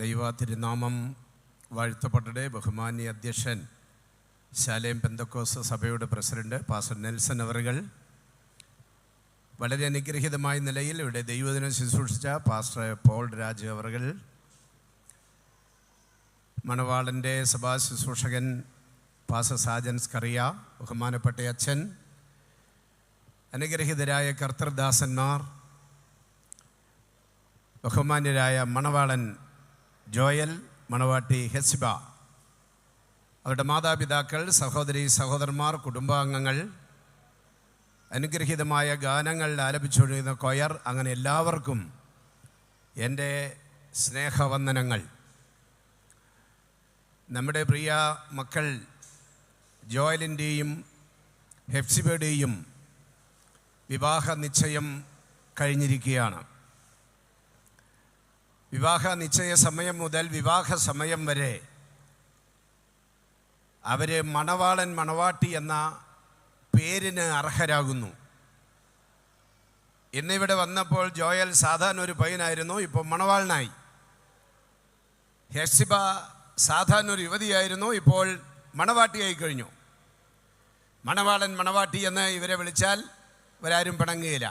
ദൈവ തിരുനാമം വാഴ്ത്തപ്പെടട്ടെ. ബഹുമാന്യ അധ്യക്ഷൻ ശാലേം പെന്തക്കോസ്ത് സഭയുടെ പ്രസിഡന്റ് പാസ്റ്റർ നെൽസൺ അവറുകൾ, വളരെ അനുഗ്രഹീതമായ നിലയിൽ ഇവിടെ ദൈവദിനം ശുശ്രൂഷിച്ച പാസ്റ്റർ പോൾ രാജ് അവറുകൾ, മണവാളൻ്റെ സഭാ ശുശ്രൂഷകൻ പാസ്റ്റർ സാജൻ സ്കറിയ, ബഹുമാനപ്പെട്ട അച്ഛൻ, അനുഗ്രഹീതരായ കർത്തൃദാസന്മാർ, ബഹുമാന്യരായ മണവാളൻ ജോയൽ, മണവാട്ടി ഹെസ്ബ, അവരുടെ മാതാപിതാക്കൾ, സഹോദരി സഹോദരന്മാർ, കുടുംബാംഗങ്ങൾ, അനുഗ്രഹീതമായ ഗാനങ്ങൾ ആലപിച്ചുകൊണ്ടിരുന്ന കൊയർ, അങ്ങനെ എല്ലാവർക്കും എൻ്റെ സ്നേഹവന്ദനങ്ങൾ. നമ്മുടെ പ്രിയ മക്കൾ ജോയലിൻ്റെയും ഹെഫ്സിബയുടെയും വിവാഹ നിശ്ചയം കഴിഞ്ഞിരിക്കുകയാണ്. വിവാഹ നിശ്ചയ സമയം മുതൽ വിവാഹ സമയം വരെ അവർ മണവാളൻ മണവാട്ടി എന്ന പേരിന് അർഹരാകുന്നു. ഇന്നിവിടെ വന്നപ്പോൾ ജോയൽ സാധാരണ ഒരു പയ്യനായിരുന്നു, ഇപ്പോൾ മണവാളനായി. ഹെഫ്സിബ സാധാരണ ഒരു യുവതിയായിരുന്നു, ഇപ്പോൾ മണവാട്ടിയായി കഴിഞ്ഞു. മണവാളൻ മണവാട്ടി എന്ന് ഇവരെ വിളിച്ചാൽ ഇവരാരും പിണങ്ങുകയില്ല.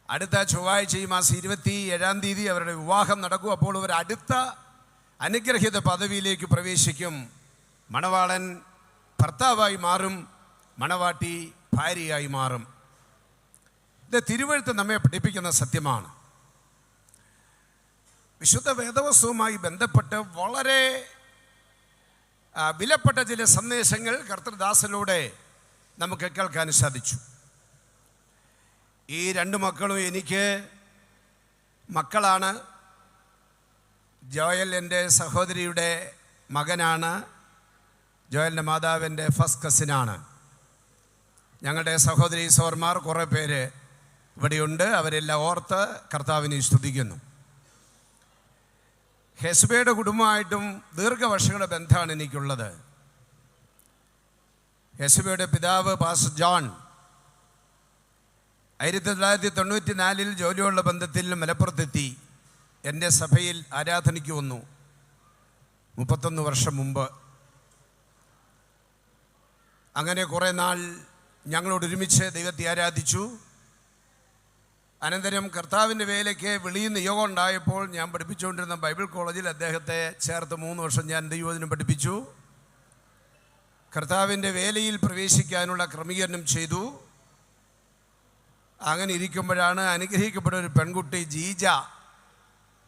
അടുത്ത ചൊവ്വാഴ്ച ഈ മാസം 27-ാം തീയതി അവരുടെ വിവാഹം നടക്കും. അപ്പോൾ ഇവർ അടുത്ത അനുഗ്രഹീത പദവിയിലേക്ക് പ്രവേശിക്കും. മണവാളൻ ഭർത്താവായി മാറും, മണവാട്ടി ഭാര്യയായി മാറും. ഇത് തിരുവെഴുത്ത് നമ്മെ പഠിപ്പിക്കുന്ന സത്യമാണ്. വിശുദ്ധ വേദവസ്തുവുമായി ബന്ധപ്പെട്ട് വളരെ വിലപ്പെട്ട ചില സന്ദേശങ്ങൾ കർത്തൃദാസനിലൂടെ നമുക്ക് കേൾക്കാൻ സാധിച്ചു. ഈ രണ്ട് മക്കളും എനിക്ക് മക്കളാണ്. ജോയൽ എൻ്റെ സഹോദരിയുടെ മകനാണ്. ജോയലിൻ്റെ മാതാവ് എൻ്റെ ഫസ്റ്റ് കസിനാണ്. ഞങ്ങളുടെ സഹോദരി സഹോദരന്മാർ കുറേ പേര് ഇവിടെയുണ്ട്. അവരെല്ലാം ഓർത്ത് കർത്താവിനെ സ്തുതിക്കുന്നു. ഹെസ്ബയുടെ കുടുംബമായിട്ടും ദീർഘവർഷങ്ങളുടെ ബന്ധമാണ് എനിക്കുള്ളത്. ഹെസ്ബയുടെ പിതാവ് പാസ്റ്റർ ജോൺ 1994 ജോലിയുള്ള ബന്ധത്തിൽ മലപ്പുറത്തെത്തി എൻ്റെ സഭയിൽ ആരാധനയ്ക്ക് വന്നു. 31 വർഷം മുമ്പ്. അങ്ങനെ കുറേ നാൾ ഞങ്ങളോട് ഒരുമിച്ച് ദൈവത്തെ ആരാധിച്ചു. അനന്തരം കർത്താവിൻ്റെ വേലയ്ക്ക് വെളിയിൽ നിയോഗം ഉണ്ടായപ്പോൾ ഞാൻ പഠിപ്പിച്ചുകൊണ്ടിരുന്ന ബൈബിൾ കോളേജിൽ അദ്ദേഹത്തെ ചേർത്ത് 3 വർഷം ഞാൻ ദൈവവചനം പഠിപ്പിച്ചു. കർത്താവിൻ്റെ വേലയിൽ പ്രവേശിക്കാനുള്ള ക്രമീകരണം ചെയ്തു. അങ്ങനെ ഇരിക്കുമ്പോഴാണ് അനുഗ്രഹിക്കപ്പെട്ട ഒരു പെൺകുട്ടി ജീജ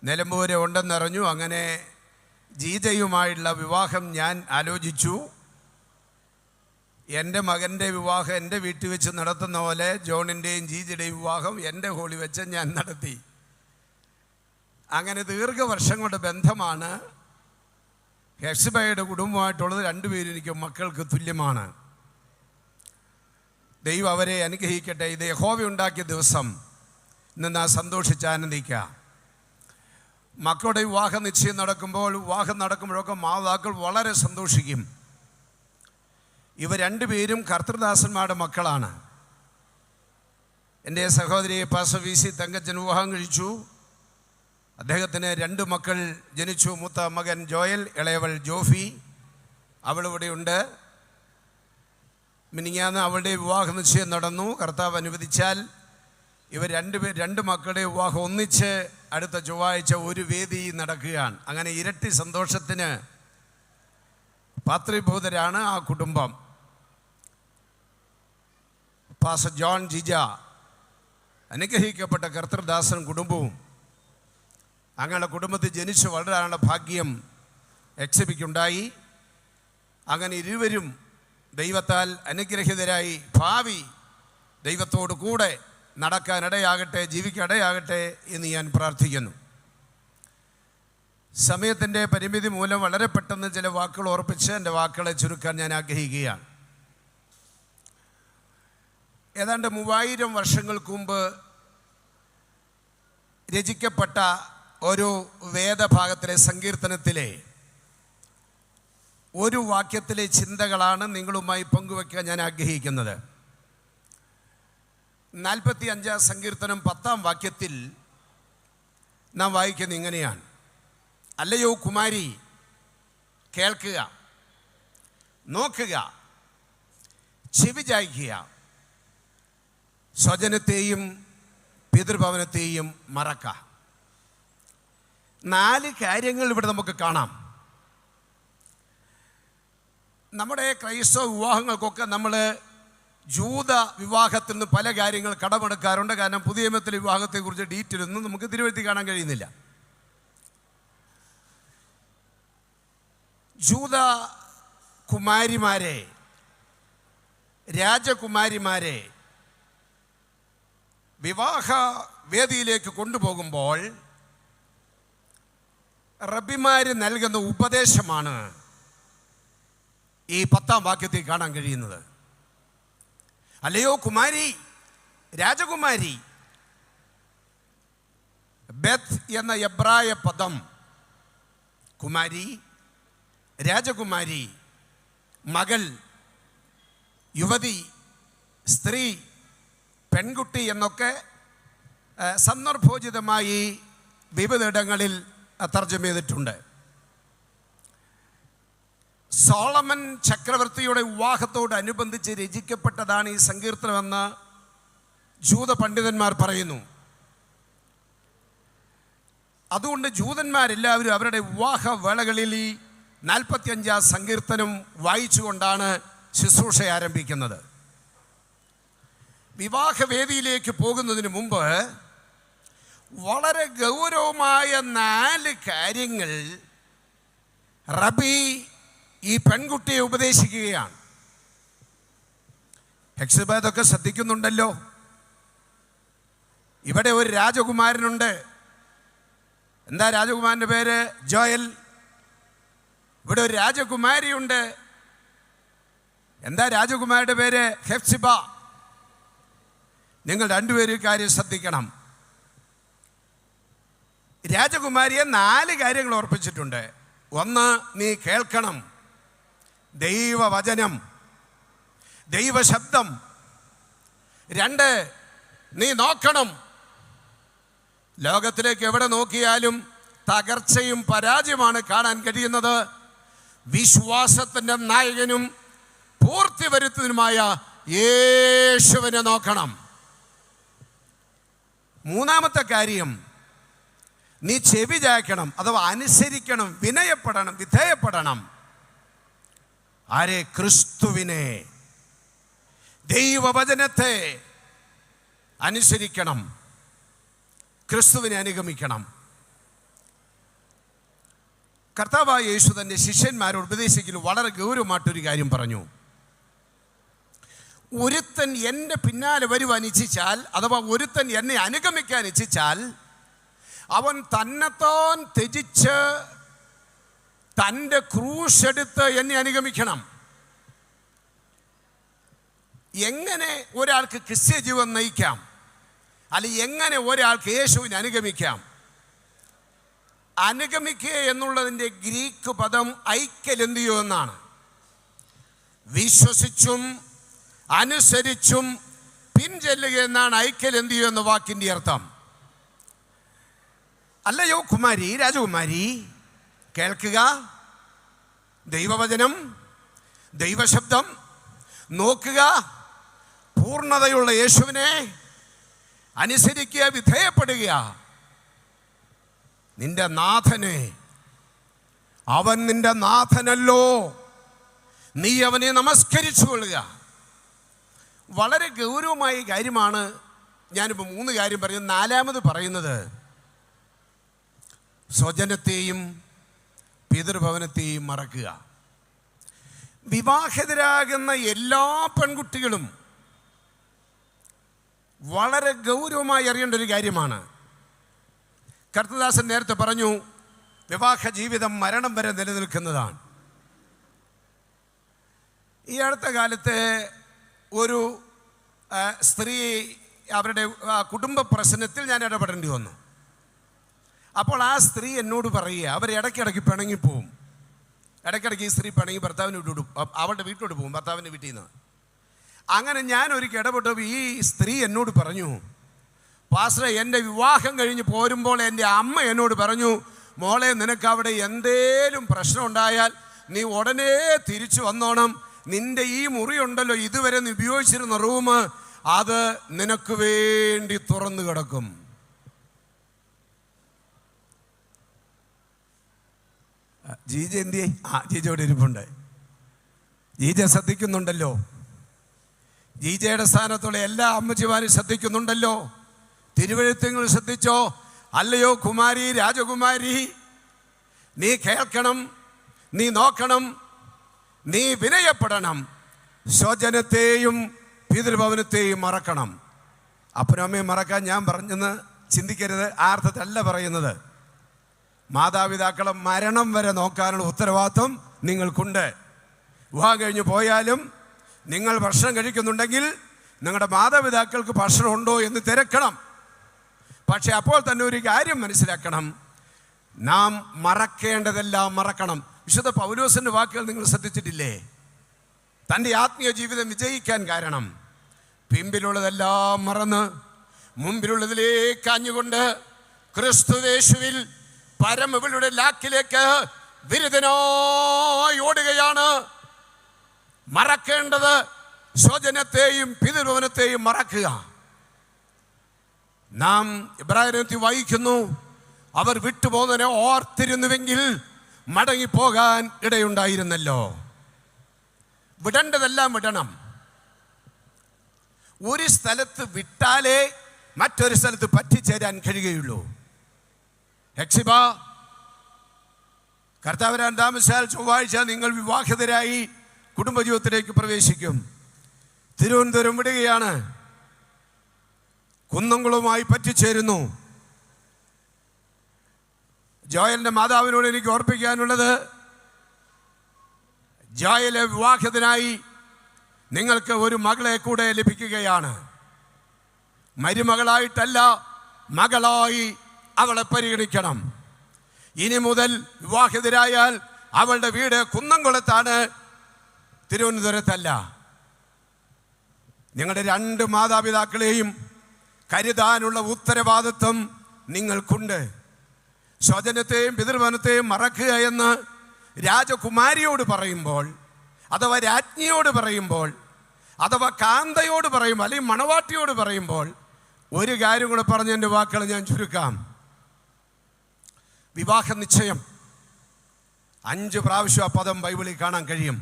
നിലമ്പൂരെ ഉണ്ടെന്നറിഞ്ഞു. അങ്ങനെ ജീജയുമായുള്ള വിവാഹം ഞാൻ ആലോചിച്ചു. എൻ്റെ മകൻ്റെ വിവാഹം എൻ്റെ വീട്ടിൽ വെച്ച് നടത്തുന്ന പോലെ ജോണിൻ്റെയും ജീജയുടെയും വിവാഹം എൻ്റെ ഹോളി വെച്ച് ഞാൻ നടത്തി. അങ്ങനെ ദീർഘവർഷങ്ങളുടെ ബന്ധമാണ് ഹെഫ്സിബയുടെ കുടുംബമായിട്ടുള്ളത്. രണ്ടുപേരും എനിക്ക് മക്കൾക്ക് തുല്യമാണ്. ദൈവം അവരെ അനുഗ്രഹിക്കട്ടെ. ഇത് യഹോവ ഉണ്ടാക്കിയ ദിവസം. ഇന്ന് സന്തോഷിച്ച് ആനന്ദിക്കുക. മക്കളുടെ വിവാഹ നിശ്ചയം വിവാഹം നടക്കുമ്പോഴൊക്കെ മാതാക്കൾ വളരെ സന്തോഷിക്കും. ഇവർ രണ്ടുപേരും കർത്തൃദാസന്മാരുടെ മക്കളാണ്. എൻ്റെ സഹോദരി പാസ്റ്റർ VC തങ്കച്ചൻ വിവാഹം കഴിച്ചു. അദ്ദേഹത്തിന് 2 മക്കൾ ജനിച്ചു. മൂത്ത മകൻ ജോയൽ, ഇളയവൾ ജോഫി. അവളിവിടെയുണ്ട്. മിനിങ്ങാന്ന് അവളുടെ വിവാഹ നിശ്ചയം നടന്നു. കർത്താവ് അനുവദിച്ചാൽ ഇവർ 2 മക്കളുടെ വിവാഹം ഒന്നിച്ച് അടുത്ത ചൊവ്വാഴ്ച ഒരു വേദി നടക്കുകയാണ്. അങ്ങനെ ഇരട്ടി സന്തോഷത്തിന് പാത്രീഭൂതരാണ് ആ കുടുംബം. പാസ്റ്റർ ജോൺ ജിജ, അനുഗ്രഹിക്കപ്പെട്ട കർത്തൃദാസൻ കുടുംബവും. അങ്ങനെ കുടുംബത്തിൽ ജനിച്ചു വളരാനുള്ള ഭാഗ്യം എക്സിബിക്കുണ്ടായി. അങ്ങനെ ഇരുവരും ദൈവത്താൽ അനുഗ്രഹീതരായി ഭാവി ദൈവത്തോട് കൂടെ നടക്കാനിടയാകട്ടെ, ജീവിക്കാനിടയാകട്ടെ എന്ന് ഞാൻ പ്രാർത്ഥിക്കുന്നു. സമയത്തിൻ്റെ പരിമിതി മൂലം വളരെ പെട്ടെന്ന് ചില വാക്കുകൾ ഓർപ്പിച്ച് എൻ്റെ വാക്കുകളെ ചുരുക്കാൻ ഞാൻ ആഗ്രഹിക്കുകയാണ്. ഏതാണ്ട് 3000 വർഷങ്ങൾക്ക് മുമ്പ് രചിക്കപ്പെട്ട ഒരു വേദഭാഗത്തിലെ സങ്കീർത്തനത്തിലെ ഒരു വാക്യത്തിലെ ചിന്തകളാണ് നിങ്ങളുമായി പങ്കുവയ്ക്കാൻ ഞാൻ ആഗ്രഹിക്കുന്നത്. 45 സങ്കീർത്തനം 10-ാം വാക്യത്തിൽ നാം വായിക്കുന്നത് ഇങ്ങനെയാണ്: അല്ലയോ കുമാരി, കേൾക്കുക, നോക്കുക, ചെവി ചായ്ക്കുക, സ്വജനത്തെയും പിതൃഭവനത്തെയും മറക്ക. 4 കാര്യങ്ങൾ ഇവിടെ നമുക്ക് കാണാം. നമ്മുടെ ക്രൈസ്തവ വിവാഹങ്ങൾക്കൊക്കെ നമ്മൾ ജൂത വിവാഹത്തിൽ നിന്ന് പല കാര്യങ്ങൾ കടമെടുക്കാറുണ്ട്. കാരണം പുതിയ നിയമത്തിലെ വിവാഹത്തെക്കുറിച്ച് ഡീറ്റെയിൽ ഒന്നും നമുക്ക് തിരുവഴുത്തി കാണാൻ കഴിയുന്നില്ല. ജൂത കുമാരിമാരെ, രാജകുമാരിമാരെ വിവാഹ വേദിയിലേക്ക് കൊണ്ടുപോകുമ്പോൾ റബ്ബിമാര് നൽകുന്ന ഉപദേശമാണ് ഈ 10-ാം വാക്യത്തിൽ കാണാൻ കഴിയുന്നത്. അല്ലയോ കുമാരി, രാജകുമാരി. ബെത്ത് എന്ന എബ്രായ പദം കുമാരി, രാജകുമാരി, മകൾ, യുവതി, സ്ത്രീ, പെൺകുട്ടി എന്നൊക്കെ സന്ദർഭോചിതമായി വിവിധയിടങ്ങളിൽ തർജ്ജമ ചെയ്തിട്ടുണ്ട്. സോളമൻ ചക്രവർത്തിയുടെ വിവാഹത്തോടനുബന്ധിച്ച് രചിക്കപ്പെട്ടതാണ് ഈ സങ്കീർത്തനമെന്ന് ജൂത പണ്ഡിതന്മാർ പറയുന്നു. അതുകൊണ്ട് ജൂതന്മാരെല്ലാവരും അവരുടെ വിവാഹ വേളകളിൽ ഈ 45-ാം സങ്കീർത്തനം വായിച്ചുകൊണ്ടാണ് ശുശ്രൂഷ ആരംഭിക്കുന്നത്. വിവാഹവേദിയിലേക്ക് പോകുന്നതിന് മുമ്പ് വളരെ ഗൗരവമായ 4 കാര്യങ്ങൾ റബി ഈ പെൺകുട്ടിയെ ഉപദേശിക്കുകയാണ്. ഹെക്സബേദൊക്കെ ശ്രദ്ധിക്കുന്നുണ്ടല്ലോ. ഇവിടെ ഒരു രാജകുമാരനുണ്ട്. എന്താ രാജകുമാരൻ്റെ പേര്? ജോയൽ. ഇവിടെ ഒരു രാജകുമാരിയുണ്ട്. എന്താ രാജകുമാരിയുടെ പേര്? ഹെഫ്സിബ. നിങ്ങൾ രണ്ടുപേരും കാര്യം ശ്രദ്ധിക്കണം. രാജകുമാരിയെ 4 കാര്യങ്ങൾ ഓർപ്പിച്ചിട്ടുണ്ട്. 1, നീ കേൾക്കണം, ദൈവവചനം, ദൈവശബ്ദം. 2, നീ നോക്കണം. ലോകത്തിലേക്ക് എവിടെ നോക്കിയാലും തകർച്ചയും പരാജയമാണ് കാണാൻ കഴിയുന്നത്. വിശ്വാസത്തിൻ്റെ നായകനും പൂർത്തി വരുത്തുന്നതിനുമായ യേശുവിനെ നോക്കണം. 3-ാമത്തെ കാര്യം, നീ ചെവി ചായ്ക്കണം, അഥവാ അനുസരിക്കണം, വിനയപ്പെടണം, വിധേയപ്പെടണം. ആരെ? ക്രിസ്തുവിനെ, ദൈവവചനത്തെ അനുസരിക്കണം, ക്രിസ്തുവിനെ അനുഗമിക്കണം. കർത്താവായ യേശു തൻ്റെ ശിഷ്യന്മാരോട് ഉപദേശിക്കുന്നു. വളരെ ഗൗരവമായിട്ടൊരു കാര്യം പറഞ്ഞു. ഒരുത്തൻ എൻ്റെ പിന്നാലെ വരുവാൻ ഇച്ഛിച്ചാൽ, അഥവാ ഒരുത്തൻ എന്നെ അനുഗമിക്കാൻ ഇച്ഛിച്ചാൽ, അവൻ തന്നെത്താൻ ത്യജിച്ച് തൻ്റെ ക്രൂശ് എടുത്ത് എന്നെ അനുഗമിക്കണം. എങ്ങനെ ഒരാൾക്ക് ക്രിസ്ത്യ ജീവൻ നയിക്കാം, അല്ലെങ്കിൽ എങ്ങനെ ഒരാൾക്ക് യേശുവിനെ അനുഗമിക്കാം? അനുഗമിക്കുക എന്നുള്ളതിൻ്റെ ഗ്രീക്ക് പദം ഐക്യലെന്തിയോ എന്നാണ്. വിശ്വസിച്ചും അനുസരിച്ചും പിൻചെല്ലുക എന്നാണ് ഐക്യലെന്തിയോ എന്ന വാക്കിൻ്റെ അർത്ഥം. അല്ലയോ കുമാരി, രാജകുമാരി, കേൾക്കുക, ദൈവവചനം, ദൈവശബ്ദം, നോക്കുക, പൂർണ്ണതയുള്ള യേശുവിനെ അനുസരിക്കുക, വിധേയപ്പെടുക. നിന്റെ നാഥനെ, അവൻ നിന്റെ നാഥനല്ലോ, നീ അവനെ നമസ്കരിച്ചു കൊള്ളുക. വളരെ ഗൗരവമായ കാര്യമാണ്. ഞാനിപ്പോൾ 3 കാര്യം പറയുന്നത്. 4-ാമത് പറയുന്നത് സ്വജനത്തെയും പിതൃഭവനത്തെയും മറക്കുക. വിവാഹിതരാകുന്ന എല്ലാ പെൺകുട്ടികളും വളരെ ഗൗരവമായി അറിയേണ്ട ഒരു കാര്യമാണ്. കർത്തദാസൻ നേരത്തെ പറഞ്ഞു, വിവാഹ ജീവിതം മരണം വരെ നിലനിൽക്കുന്നതാണ്. ഈ അടുത്ത കാലത്ത് ഒരു സ്ത്രീ അവരുടെ കുടുംബ പ്രശ്നത്തിൽ ഞാൻ ഇടപെടേണ്ടി വന്നു. അപ്പോൾ ആ സ്ത്രീ എന്നോട് പറയുക, അവർ ഇടയ്ക്കിടയ്ക്ക് പിണങ്ങിപ്പോവും. ഇടയ്ക്കിടയ്ക്ക് ഈ സ്ത്രീ പിണങ്ങി ഭർത്താവിന് വിട്ടുവിടും, അവളുടെ വീട്ടിലോട്ട് പോകും, ഭർത്താവിൻ്റെ വീട്ടിൽ നിന്ന്. അങ്ങനെ ഞാൻ ഒരിക്കൽ ഇടപെട്ടപ്പോൾ ഈ സ്ത്രീ എന്നോട് പറഞ്ഞു, പാസ്റ്ററെ, എൻ്റെ വിവാഹം കഴിഞ്ഞ് പോരുമ്പോൾ എൻ്റെ അമ്മ എന്നോട് പറഞ്ഞു, മോളെ, നിനക്ക് അവിടെ എന്തേലും പ്രശ്നം ഉണ്ടായാൽ നീ ഉടനെ തിരിച്ചു വന്നോണം. നിന്റെ ഈ മുറി ഉണ്ടല്ലോ, ഇതുവരെ നീ ഉപയോഗിച്ചിരുന്ന റൂം, അത് നിനക്ക് വേണ്ടി തുറന്നു കിടക്കും. ജീജ എന്തിയേ? ജീജയോടെ ഇരിപ്പുണ്ട്. ജീജ ശ്രദ്ധിക്കുന്നുണ്ടല്ലോ. ജീജയുടെ സ്ഥാനത്തുള്ള എല്ലാ അമ്മച്ചിമാരും ശ്രദ്ധിക്കുന്നുണ്ടല്ലോ. തിരുവഴുത്തുകൾ ശ്രദ്ധിച്ചോ? അല്ലയോ കുമാരി, രാജകുമാരി, നീ കേൾക്കണം, നീ നോക്കണം, നീ വിനയപ്പെടണം. സ്വജനത്തെയും പിതൃഭവനത്തെയും മറക്കണം. അപ്പനും അമ്മയും മറക്കാൻ ഞാൻ പറഞ്ഞെന്ന് ചിന്തിക്കരുത്. ആ അർത്ഥത്തിലല്ല പറയുന്നത്. മാതാപിതാക്കളെ മരണം വരെ നോക്കാനുള്ള ഉത്തരവാദിത്വം നിങ്ങൾക്കുണ്ട്. വിവാഹം കഴിഞ്ഞ് പോയാലും നിങ്ങൾ ഭക്ഷണം കഴിക്കുന്നുണ്ടെങ്കിൽ നിങ്ങളുടെ മാതാപിതാക്കൾക്ക് ഭക്ഷണം ഉണ്ടോ എന്ന് തിരക്കണം. പക്ഷെ അപ്പോൾ തന്നെ ഒരു കാര്യം മനസ്സിലാക്കണം, നാം മറക്കേണ്ടതെല്ലാം മറക്കണം. വിശുദ്ധ പൗലോസിന്റെ വാക്കുകൾ നിങ്ങൾ ശ്രദ്ധിച്ചിട്ടില്ലേ? തൻ്റെ ആത്മീയ ജീവിതം വിജയിക്കാൻ കാരണം പിമ്പിലുള്ളതെല്ലാം മറന്ന് മുമ്പിലുള്ളതിലേക്ക് ആഞ്ഞുകൊണ്ട് ക്രിസ്തുയേശുവിൽ പരമവിളിയുടെ ലാക്കിലേക്ക് വിരുദ്ധനായി ഓടുകയാണ്. മറക്കേണ്ടത് സ്വജനത്തെയും പിതൃഭവനത്തെയും മറക്കുക. നാം ഇബ്രായത്തിൽ വായിക്കുന്നു, അവർ വിട്ടുപോകുന്നതിനെ ഓർത്തിരുന്നുവെങ്കിൽ മടങ്ങിപ്പോകാൻ ഇടയുണ്ടായിരുന്നല്ലോ. വിടേണ്ടതെല്ലാം വിടണം. ഒരു സ്ഥലത്ത് വിട്ടാലേ മറ്റൊരു സ്ഥലത്ത് പറ്റിച്ചേരാൻ കഴിയുകയുള്ളൂ. ഹെക്സിബ, കർത്താവ് വരാൻ താമസിച്ചാൽ ചൊവ്വാഴ്ച നിങ്ങൾ വിവാഹിതരായി കുടുംബജീവിതത്തിലേക്ക് പ്രവേശിക്കും. തിരുവനന്തപുരം വിടുകയാണ്, കുന്നംകുളവുമായി പറ്റിച്ചേരുന്നു. ജോയലിന്റെ മാതാവിനോട് എനിക്ക് ഓർപ്പിക്കാനുള്ളത്, ജോയലെ വിവാഹിതനായി നിങ്ങൾക്ക് ഒരു മകളെ കൂടെ ലഭിക്കുകയാണ്. മരുമകളായിട്ടല്ല, മകളായി അവളെ പരിഗണിക്കണം. ഇനി മുതൽ വിവാഹിതരായാൽ അവളുടെ വീട് കുന്നംകുളത്താണ്, തിരുവനന്തപുരത്തല്ല. നിങ്ങളുടെ രണ്ട് മാതാപിതാക്കളെയും കരുതാനുള്ള ഉത്തരവാദിത്വം നിങ്ങൾക്കുണ്ട്. സ്വജനത്തെയും പിതൃഭവനത്തെയും മറക്കുക എന്ന് രാജകുമാരിയോട് പറയുമ്പോൾ, അഥവാ രാജ്ഞിയോട് പറയുമ്പോൾ, അഥവാ കാന്തയോട് പറയുമ്പോൾ, അല്ലെങ്കിൽ മണവാട്ടിയോട് പറയുമ്പോൾ, ഒരു കാര്യം കൂടെ പറഞ്ഞ് എൻ്റെ വാക്കുകൾ ഞാൻ ചുരുക്കാം. വിവാഹ നിശ്ചയം 5 പ്രാവശ്യം ആ പദം ബൈബിളിൽ കാണാൻ കഴിയും.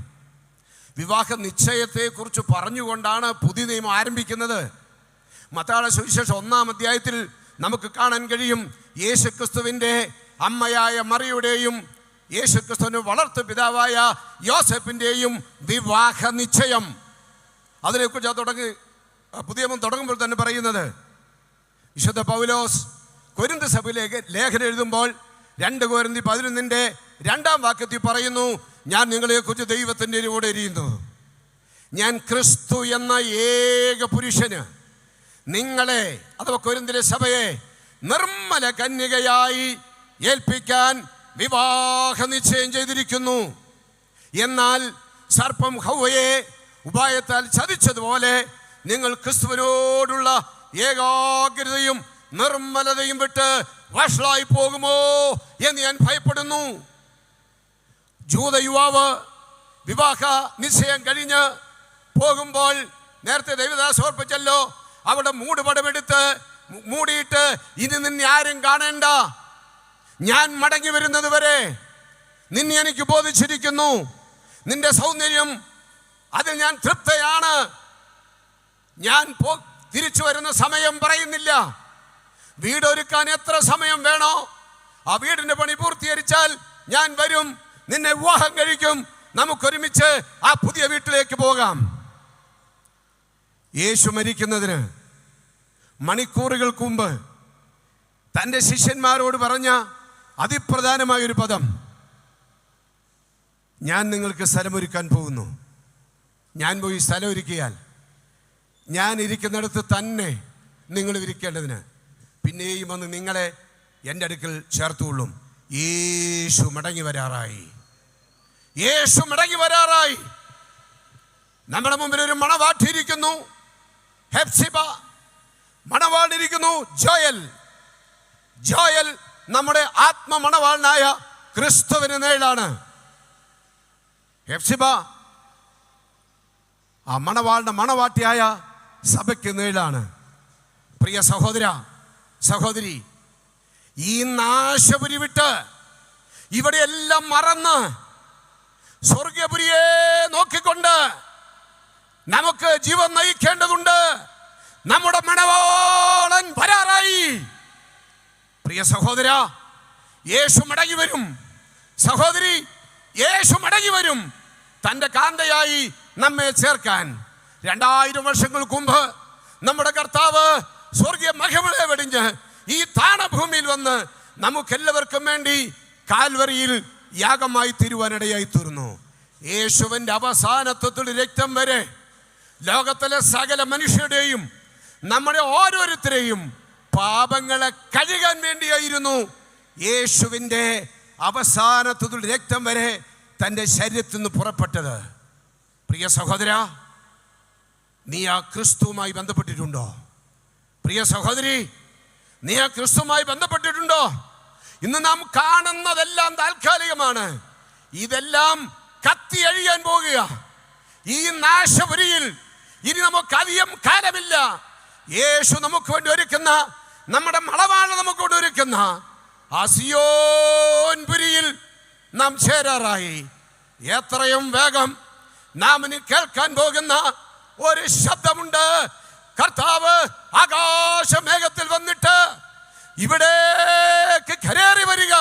വിവാഹ നിശ്ചയത്തെക്കുറിച്ച് പറഞ്ഞുകൊണ്ടാണ് പുതിയ നിയമം ആരംഭിക്കുന്നത്. മത്തായിയുടെ സുവിശേഷം 1-ാം അധ്യായത്തിൽ നമുക്ക് കാണാൻ കഴിയും, യേശുക്രിസ്തുവിൻ്റെ അമ്മയായ മറിയുടെയും യേശുക്രിസ്തുവിൻ്റെ വളർത്തു പിതാവായ യോസെഫിൻ്റെയും വിവാഹ നിശ്ചയം. അതിനെക്കുറിച്ച് പുതിയ നിയമം തുടങ്ങുമ്പോൾ തന്നെ പറയുന്നത്. വിശുദ്ധ പൗലോസ് കൊരിന്ത് സഭയിലേക്ക് ലേഖനം എഴുതുമ്പോൾ 2 കൊരിന്തി 11-ന്റെ 2-ാം വാക്യത്തിൽ പറയുന്നു, ഞാൻ നിങ്ങളെക്കുറിച്ച് ദൈവത്തിൻ്റെ കൂടെ ഇരിക്കുന്നു. ഞാൻ ക്രിസ്തു എന്ന ഏക പുരുഷന് നിങ്ങളെ, അഥവാ കൊരിന്തിലെ സഭയെ നിർമ്മല കന്യകയായി ഏൽപ്പിക്കാൻ വിവാഹ നിശ്ചയം ചെയ്തിരിക്കുന്നു. എന്നാൽ സർപ്പം ഹൗവയെ ഉപായത്താൽ ചതിച്ചതുപോലെ നിങ്ങൾ ക്രിസ്തുവിനോടുള്ള ഏകാഗ്രതയും നിർമ്മലതയും വിട്ട് വഷളായി പോകുമോ എന്ന് ഞാൻ ഭയപ്പെടുന്നു. ജൂത യുവാവ് വിവാഹ നിശ്ചയം കഴിഞ്ഞ് പോകുമ്പോൾ നേരത്തെ ദൈവദാസ് ഓർപ്പിച്ചല്ലോ, അവിടെ മൂടുപടമെടുത്ത് മൂടിയിട്ട് ഇനി നിന്നെ ആരും കാണേണ്ട, ഞാൻ മടങ്ങി വരുന്നത് വരെ നിന്നെ എനിക്ക് ബോധിച്ചിരിക്കുന്നു. നിന്റെ സൗന്ദര്യം അതിൽ ഞാൻ തൃപ്തയാണ്. ഞാൻ തിരിച്ചു വരുന്ന സമയം പറയുന്നില്ല. വീടൊരുക്കാൻ എത്ര സമയം വേണോ ആ വീടിന്റെ പണി പൂർത്തീകരിച്ചാൽ ഞാൻ വരും, നിന്നെ വിവാഹം കഴിക്കും, നമുക്കൊരുമിച്ച് ആ പുതിയ വീട്ടിലേക്ക് പോകാം. യേശു മരിക്കുന്നതിന് മണിക്കൂറുകൾക്ക് മുമ്പ് തൻ്റെ ശിഷ്യന്മാരോട് പറഞ്ഞ അതിപ്രധാനമായൊരു പദം, ഞാൻ നിങ്ങൾക്ക് സ്ഥലമൊരുക്കാൻ പോകുന്നു. ഞാൻ പോയി സ്ഥലം ഒരുക്കിയാൽ ഞാൻ ഇരിക്കുന്നിടത്ത് തന്നെ നിങ്ങൾ ഇരിക്കേണ്ടതിന് പിന്നെയും വന്ന് നിങ്ങളെ എൻ്റെ അടുക്കൽ ചേർത്തുകൊള്ളും. യേശു മടങ്ങി വരാറായി. യേശു മടങ്ങി വരാറായി. നമ്മുടെ മുമ്പിൽ ഒരു മണവാട്ടിയിരിക്കുന്നു, ഹെപ്സിബ. മണവാളിരിക്കുന്നു ജോയൽ. ജോയൽ നമ്മുടെ ആത്മമണവാളനായ ക്രിസ്തുവിന് നിഴലാണ്. ഹെഫ്സിബ ആ മണവാളിന്റെ മണവാട്ടിയായ സഭയ്ക്ക് നിഴലാണ്. പ്രിയ സഹോദര സഹോദരി, ഈ നാശപുരി വിട്ട് ഇവിടെയെല്ലാം മറന്ന് സ്വർഗപുരിയെ നോക്കിക്കൊണ്ട് നമുക്ക് ജീവൻ നയിക്കേണ്ടതുണ്ട്. നമ്മുടെ മണവാളൻ വരാറായി. പ്രിയ സഹോദര, യേശു മടങ്ങി വരും. സഹോദരി, യേശു മടങ്ങി വരും തൻ്റെ കാന്തയായി നമ്മെ ചേർക്കാൻ. 2000 വർഷങ്ങൾക്ക് മുമ്പ് നമ്മുടെ കർത്താവ് സ്വർഗീയ മഹിമയെ വെടിഞ്ഞ് ഈ താണഭൂമിയിൽ വന്ന് നമുക്കെല്ലാവർക്കും വേണ്ടി കാൽവറിയിൽ യാഗമായി തീരുവാനിടയായി തീർന്നു. യേശുവിൻ്റെ അവസാനത്വത്തിൽ രക്തം വരെ ലോകത്തിലെ സകല മനുഷ്യരുടെയും നമ്മുടെ ഓരോരുത്തരെയും പാപങ്ങളെ കഴുകാൻ വേണ്ടിയായിരുന്നു യേശുവിൻ്റെ അവസാനത്വത്തിൽ രക്തം വരെ തൻ്റെ ശരീരത്തിൽ നിന്ന് പുറപ്പെട്ടത്. പ്രിയ സഹോദര, നീ ആ ക്രിസ്തുവുമായി ബന്ധപ്പെട്ടിട്ടുണ്ടോ? പ്രിയ സഹോദരി, നീ ആ ക്രിസ്തുവുമായി ബന്ധപ്പെട്ടിട്ടുണ്ടോ? ഇന്ന് നാം കാണുന്നതെല്ലാം താൽക്കാലികമാണ്. ഇതെല്ലാം കത്തി അഴിയാൻ പോകുക. ഈ നാശപുരിയിൽ ഇനി നമുക്ക് അധികം കാലമില്ല. യേശു നമുക്ക് വേണ്ടി ഒരുക്കുന്ന, നമ്മുടെ മണവാളൻ നമുക്ക് വേണ്ടി ഒരുക്കുന്ന ആ സിയോൻ പുരിയിൽ നാം ചേരാറായി. എത്രയും വേഗം നാം ഇനി കേൾക്കാൻ പോകുന്ന ഒരു ശബ്ദമുണ്ട്. കർത്താവ് ആകാശമേഘത്തിൽ വന്നിട്ട് ഇവിടേക്ക് കരേറി വരിക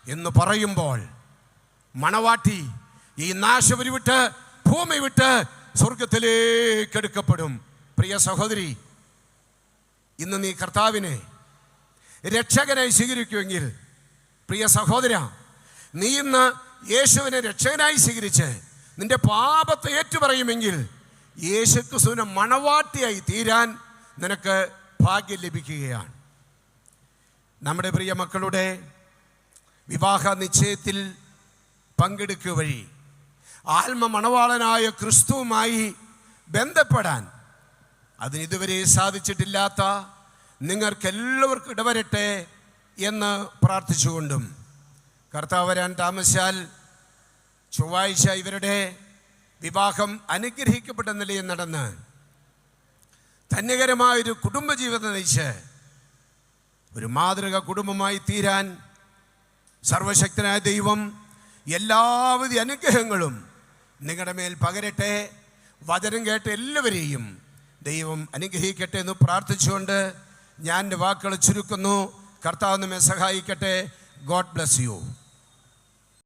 എന്ന് പറയുമ്പോൾ മണവാട്ടി ഈ നാശപുരി വിട്ട്, ഭൂമി വിട്ട് സ്വർഗത്തിലേക്ക് എടുക്കപ്പെടും. പ്രിയ സഹോദരി, ഇന്ന് നീ കർത്താവിനെ രക്ഷകനായി സ്വീകരിക്കുമെങ്കിൽ, പ്രിയ സഹോദര, നീ ഇന്ന് യേശുവിനെ രക്ഷകനായി സ്വീകരിച്ച് നിന്റെ പാപത്തെ ഏറ്റുപറയുമെങ്കിൽ യേശു ക്രിസ്തുവിനെ മണവാട്ടിയായി തീരാൻ നിനക്ക് ഭാഗ്യം ലഭിക്കുകയാണ്. നമ്മുടെ പ്രിയ മക്കളുടെ വിവാഹ നിശ്ചയത്തിൽ പങ്കെടുക്കുക വഴി ആത്മ മണവാളനായ ക്രിസ്തുവുമായി ബന്ധപ്പെടാൻ അതിനിതുവരെ സാധിച്ചിട്ടില്ലാത്ത നിങ്ങൾക്കെല്ലാവർക്കും ഇടവരട്ടെ എന്ന് പ്രാർത്ഥിച്ചുകൊണ്ടും, കർത്താവ് വരാൻ താമസിച്ചാൽ ചൊവ്വാഴ്ച ഇവരുടെ വിവാഹം അനുഗ്രഹിക്കപ്പെട്ട നിലയിൽ നടന്ന് ധന്യകരമായൊരു കുടുംബജീവിതം നയിച്ച് ഒരു മാതൃക കുടുംബമായി തീരാൻ സർവശക്തനായ ദൈവം എല്ലാവിധ അനുഗ്രഹങ്ങളും നിങ്ങളുടെ മേൽ പകരട്ടെ. വചനം കേട്ട എല്ലാവരെയും ദൈവം അനുഗ്രഹിക്കട്ടെ എന്ന് പ്രാർത്ഥിച്ചുകൊണ്ട് ഞാൻ എൻ്റെ വാക്കുകൾ ചുരുക്കുന്നു. കർത്താവ് നമ്മെ സഹായിക്കട്ടെ. God bless you.